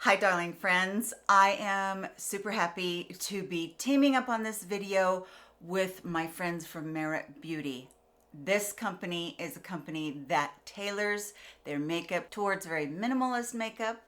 Hi darling friends, I am super happy to be teaming up on this video with my friends from Merit Beauty. This company is a company that tailors their makeup towards very minimalist makeup.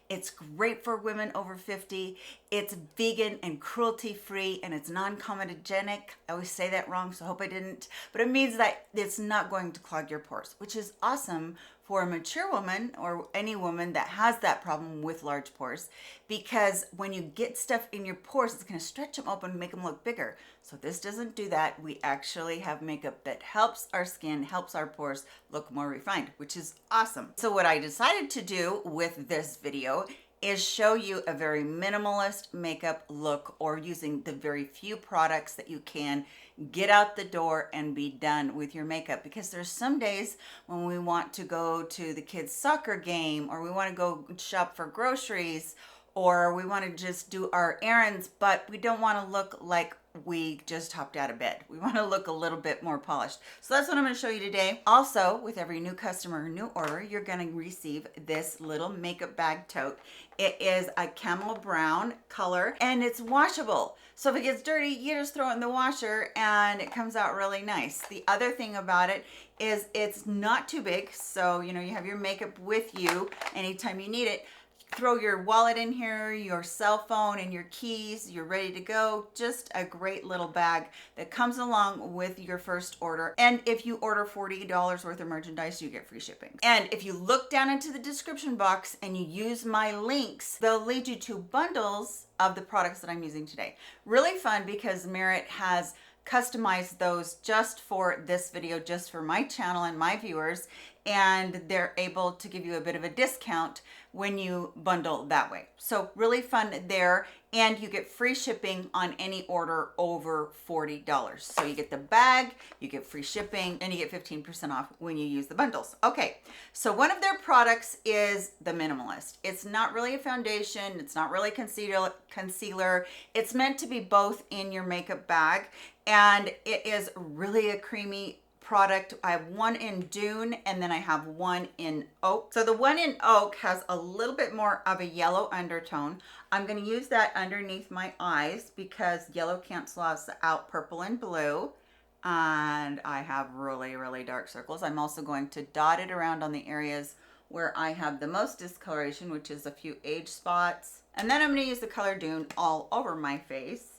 It's great for women over 50. It's vegan and cruelty free and it's non-comedogenic. I always say that wrong, so I hope I didn't. But it means that it's not going to clog your pores, which is awesome for a mature woman or any woman that has that problem with large pores, because when you get stuff in your pores, it's going to stretch them open and make them look bigger. So this doesn't do that. We actually have makeup that helps our skin, helps our pores look more refined, which is awesome. So what I decided to do with this video is show you a very minimalist makeup look, or using the very few products that you can get out the door and be done with your makeup. Because there's some days when we want to go to the kids' soccer game, or we want to go shop for groceries, or we want to just do our errands, but we don't want to look like we just hopped out of bed. We want to look a little bit more polished. So that's what I'm going to show you today. Also, with every new customer, new order, you're going to receive this little makeup bag tote. It is a camel brown color and it's washable. So if it gets dirty, you just throw it in the washer and it comes out really nice. The other thing about it is it's not too big. So, you have your makeup with you anytime you need it. Throw your wallet in here, your cell phone and your keys, you're ready to go. Just a great little bag that comes along with your first order. And if you order $40 worth of merchandise, you get free shipping. And if you look down into the description box and you use my links, they'll lead you to bundles of the products that I'm using today. Really fun, because Merit has customized those just for this video, just for my channel and my viewers, and they're able to give you a bit of a discount when you bundle that way. So really fun there, and you get free shipping on any order over $40. So you get the bag, you get free shipping, and you get 15% off when you use the bundles. Okay, so one of their products is the Minimalist. It's not really a foundation, it's not really concealer. It's meant to be both in your makeup bag, and it is really a creamy product. I have one in Dune and then I have one in Oak. So the one in Oak has a little bit more of a yellow undertone. I'm going to use that underneath my eyes because yellow cancels out purple and blue. And I have really, really dark circles. I'm also going to dot it around on the areas where I have the most discoloration, which is a few age spots. And then I'm going to use the color Dune all over my face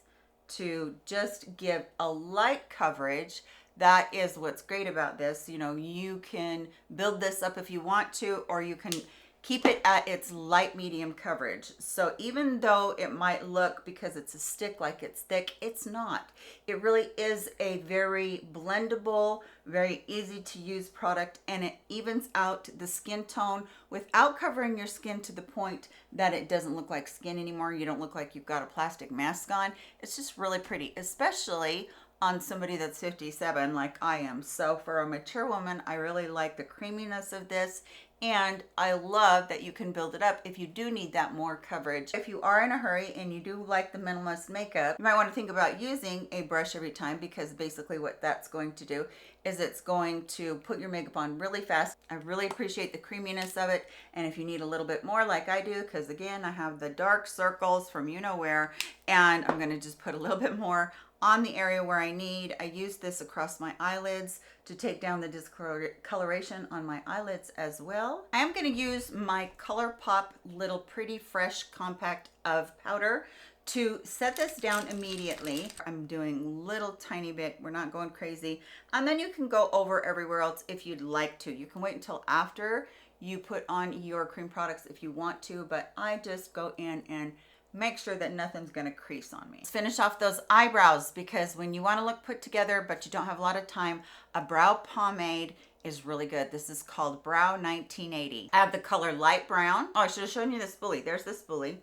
to just give a light coverage. That is what's great about this. You can build this up if you want to, or you can keep it at its light medium coverage. So even though it might look, because it's a stick, like it's thick, it's not. It really is a very blendable, very easy to use product, and it evens out the skin tone without covering your skin to the point that it doesn't look like skin anymore. You don't look like you've got a plastic mask on. It's just really pretty, especially on somebody that's 57 like I am. So for a mature woman, I really like the creaminess of this, and I love that you can build it up if you do need that more coverage. If you are in a hurry and you do like the minimalist makeup, you might want to think about using a brush every time, because basically what that's going to do is it's going to put your makeup on really fast. I really appreciate the creaminess of it, and if you need a little bit more like I do, because again, I have the dark circles from where, and I'm going to just put a little bit more on the area where I need. I use this across my eyelids to take down the discoloration on my eyelids as well. I am going to use my ColourPop Little Pretty Fresh Compact of powder to set this down immediately. I'm doing little tiny bit, we're not going crazy. And then you can go over everywhere else if you'd like to. You can wait until after you put on your cream products if you want to, but I just go in and make sure that nothing's going to crease on me. Let's finish off those eyebrows, because when you want to look put together but you don't have a lot of time, a brow pomade is really good. This is called Brow 1980. I have the color light brown. Oh, I should have shown you the spoolie. There's the spoolie.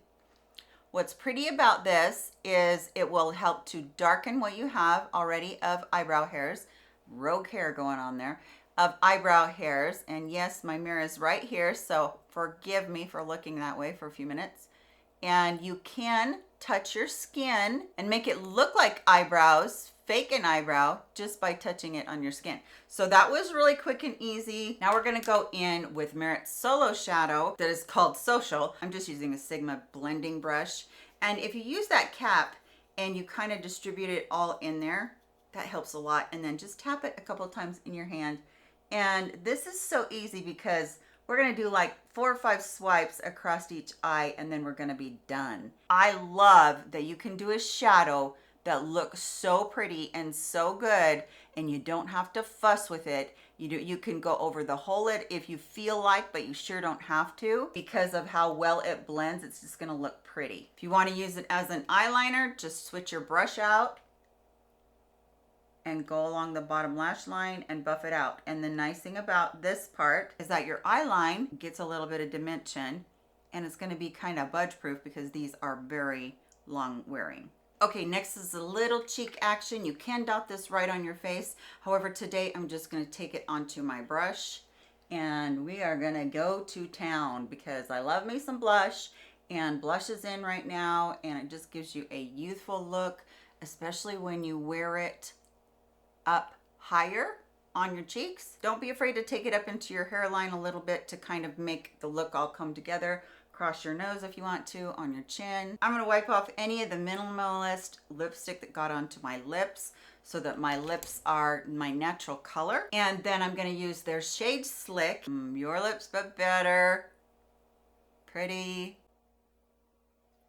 What's pretty about this is it will help to darken what you have already of eyebrow hairs. Rogue hair going on there. Of eyebrow hairs. And yes, my mirror is right here, so forgive me for looking that way for a few minutes. And you can touch your skin and make it look like eyebrows fake an eyebrow just by touching it on your skin. So that was really quick and easy. Now we're gonna go in with Merit's Solo Shadow that is called Social. I'm just using a Sigma blending brush. And if you use that cap and you kind of distribute it all in there, that helps a lot. And then just tap it a couple of times in your hand. And this is so easy because we're gonna do like 4 or 5 swipes across each eye and then we're gonna be done. I love that you can do a shadow that looks so pretty and so good and you don't have to fuss with it. You can go over the whole lid if you feel like, but you sure don't have to because of how well it blends. It's just gonna look pretty. If you wanna use it as an eyeliner, just switch your brush out and go along the bottom lash line and buff it out. And the nice thing about this part is that your eye line gets a little bit of dimension and it's gonna be kind of budge proof because these are very long wearing. Okay, next is a little cheek action. You can dot this right on your face. However, today I'm just gonna take it onto my brush and we are gonna go to town because I love me some blush, and blush is in right now and it just gives you a youthful look, especially when you wear it up higher on your cheeks. Don't be afraid to take it up into your hairline a little bit to kind of make the look all come together. Across your nose if you want to, on your chin. I'm gonna wipe off any of the Minimalist lipstick that got onto my lips so that my lips are my natural color. And then I'm gonna use their Shade Slick. Your lips but better. Pretty.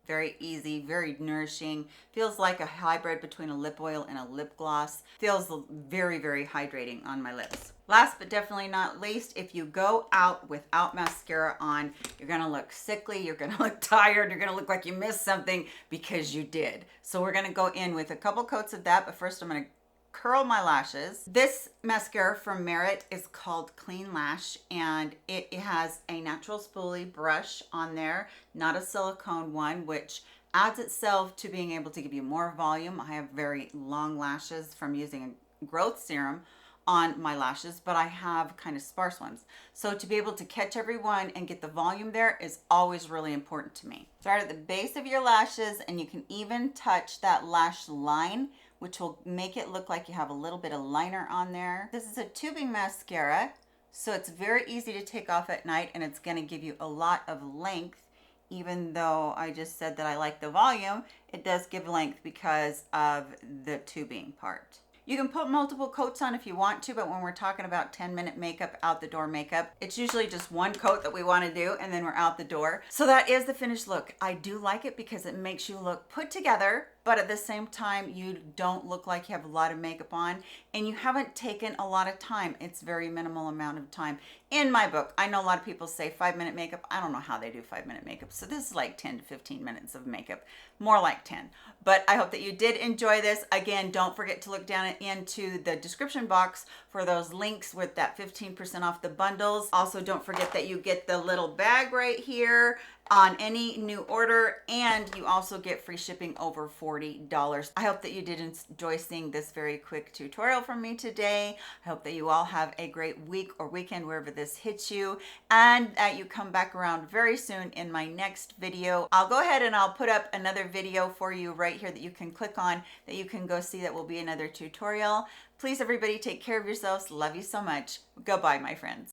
Very easy, very nourishing. Feels like a hybrid between a lip oil and a lip gloss. Feels very, very hydrating on my lips. Last but definitely not least, if you go out without mascara on, you're gonna look sickly, you're gonna look tired, you're gonna look like you missed something because you did. So we're gonna go in with a couple coats of that, but first I'm gonna curl my lashes. This mascara from Merit is called Clean Lash and it has a natural spoolie brush on there, not a silicone one, which adds itself to being able to give you more volume. I have very long lashes from using a growth serum on my lashes, but I have kind of sparse ones. So to be able to catch everyone and get the volume there is always really important to me. Start at the base of your lashes and you can even touch that lash line, which will make it look like you have a little bit of liner on there. This is a tubing mascara, so it's very easy to take off at night and it's gonna give you a lot of length. Even though I just said that I like the volume, it does give length because of the tubing part. You can put multiple coats on if you want to, but when we're talking about 10-minute makeup, out the door makeup, it's usually just one coat that we want to do and then we're out the door. So that is the finished look. I do like it because it makes you look put together, but at the same time, you don't look like you have a lot of makeup on and you haven't taken a lot of time. It's very minimal amount of time. In my book, I know a lot of people say 5-minute makeup. I don't know how they do 5-minute makeup. So this is like 10 to 15 minutes of makeup, more like 10. But I hope that you did enjoy this. Again, don't forget to look down into the description box for those links with that 15% off the bundles. Also, don't forget that you get the little bag right here on any new order, and you also get free shipping over $40. I hope that you did enjoy seeing this very quick tutorial from me today. I hope that you all have a great week or weekend wherever this hits you, and that you come back around very soon in my next video. I'll go ahead and I'll put up another video for you right here that you can click on, that you can go see. That will be another tutorial. Please, everybody, take care of yourselves. Love you so much. Goodbye, my friends.